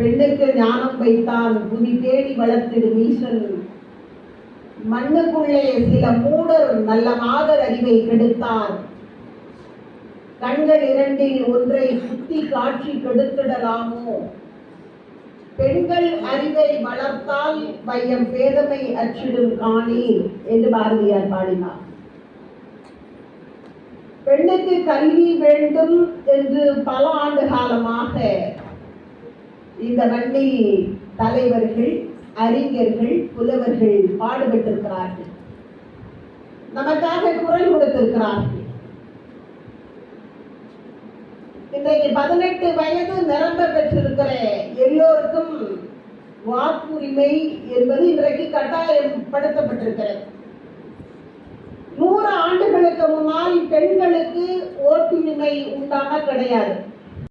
பெண்ணுக்கு ஞானம் வைத்தான் புதி தேடி வளர்த்திடும் ஈசன். மண்ணுக்குள்ளே சில மூடர் நல்ல மாதர் அறிவை கெடுத்தார். கண்கள் இரண்டில் ஒன்றை சுத்தி காட்சி கெடுத்திடலாமோ? பெண்கள் அறிவை வளர்த்தால் வையம் பேதமை அச்சிடும் காணி என்று பாரதியார் பாடினார். பெண்ணுக்கு கல்வி வேண்டும் என்று பல ஆண்டு காலமாக இந்த மண்ணில் தலைவர்கள், அறிஞர்கள், புலவர்கள் பாடுபட்டிருக்கிறார்கள், நமக்காக குரல் கொடுத்திருக்கிறார்கள். இன்றைக்கு 18 வயது நிரம்ப பெற்றிருக்கிற எல்லோருக்கும் வாக்குரிமை என்பது இன்றைக்கு கட்டாயப்படுத்தப்பட்டிருக்கிறது. 100 ஆண்டுகளுக்கு முன்னால் பெண்களுக்கு ஓட்டுரிமை உண்டான கிடையாது.